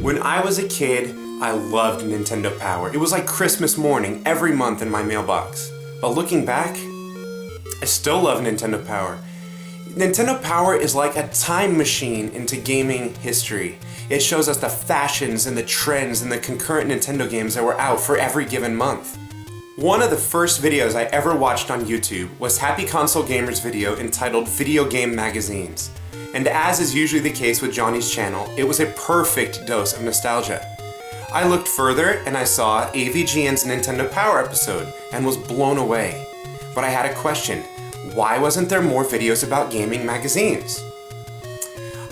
When I was a kid, I loved Nintendo Power. It was like Christmas morning every month in my mailbox. But looking back, I still love Nintendo Power. Nintendo Power is like a time machine into gaming history. It shows us the fashions and the trends and the concurrent Nintendo games that were out for every given month. One of the first videos I ever watched on YouTube was HappyConsoleGamer's video entitled Video Game Magazines. And as is usually the case with Johnny's channel, it was a perfect dose of nostalgia. I looked further and I saw AVGN's Nintendo Power episode and was blown away. But I had a question. Why wasn't there more videos about gaming magazines?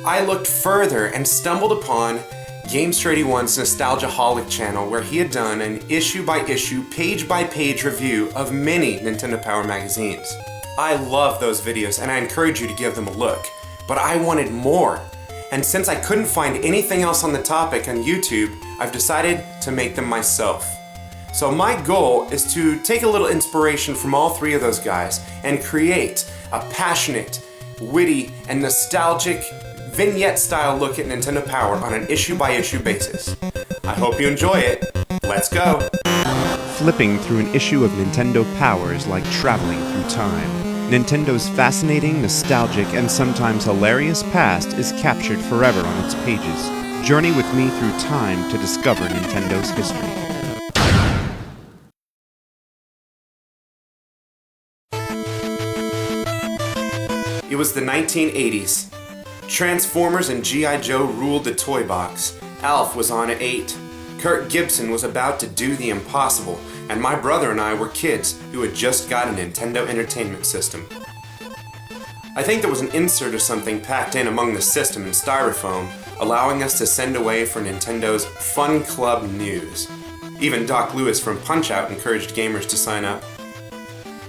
I looked further and stumbled upon Gamester81's Nostalgiaholic channel, where he had done an issue-by-issue, page-by-page review of many Nintendo Power magazines. I love those videos and I encourage you to give them a look, but I wanted more. And since I couldn't find anything else on the topic on YouTube, I've decided to make them myself. So my goal is to take a little inspiration from all three of those guys and create a passionate, witty, and nostalgic vignette-style look at Nintendo Power on an issue-by-issue basis. I hope you enjoy it. Let's go! Flipping through an issue of Nintendo Power is like traveling through time. Nintendo's fascinating, nostalgic, and sometimes hilarious past is captured forever on its pages. Journey with me through time to discover Nintendo's history. It was the 1980s. Transformers and G.I. Joe ruled the toy box. Alf was on at 8. Kirk Gibson was about to do the impossible, and my brother and I were kids who had just got a Nintendo Entertainment System. I think there was an insert or something packed in among the system in styrofoam, allowing us to send away for Nintendo's Fun Club News. Even Doc Lewis from Punch-Out encouraged gamers to sign up.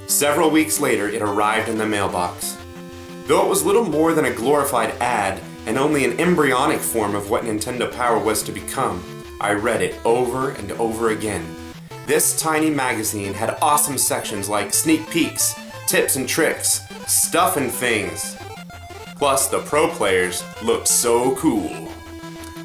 Several weeks later, it arrived in the mailbox. Though it was little more than a glorified ad and only an embryonic form of what Nintendo Power was to become, I read it over and over again. This tiny magazine had awesome sections like sneak peeks, tips and tricks, stuff and things. Plus, the pro players looked so cool.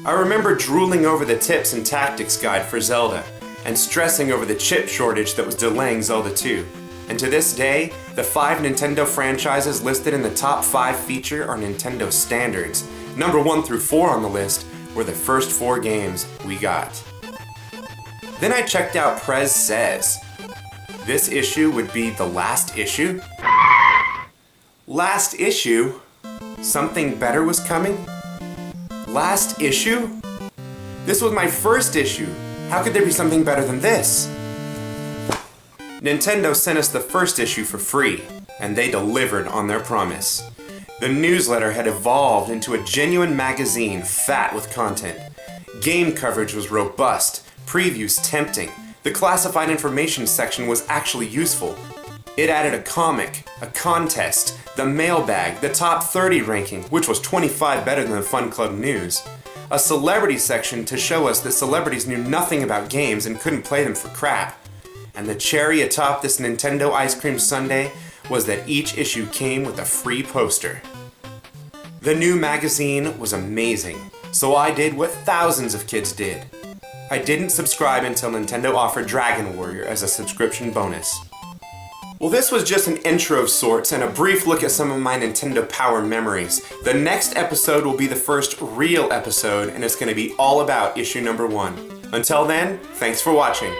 I remember drooling over the tips and tactics guide for Zelda, and stressing over the chip shortage that was delaying Zelda 2. And to this day, the 5 Nintendo franchises listed in the top 5 feature are Nintendo standards. Number 1 through 4 on the list were the first 4 games we got. Then I checked out Prez Says. This issue would be the last issue? Last issue? Something better was coming? Last issue? This was my first issue. How could there be something better than this? Nintendo sent us the first issue for free, and they delivered on their promise. The newsletter had evolved into a genuine magazine fat with content. Game coverage was robust, previews tempting. The classified information section was actually useful. It added a comic, a contest, the mailbag, the top 30 ranking, which was 25 better than the Fun Club News, a celebrity section to show us that celebrities knew nothing about games and couldn't play them for crap. And the cherry atop this Nintendo ice cream sundae was that each issue came with a free poster. The new magazine was amazing, so I did what thousands of kids did. I didn't subscribe until Nintendo offered Dragon Warrior as a subscription bonus. Well, this was just an intro of sorts and a brief look at some of my Nintendo Power memories. The next episode will be the first real episode, and it's going to be all about issue number 1. Until then, thanks for watching.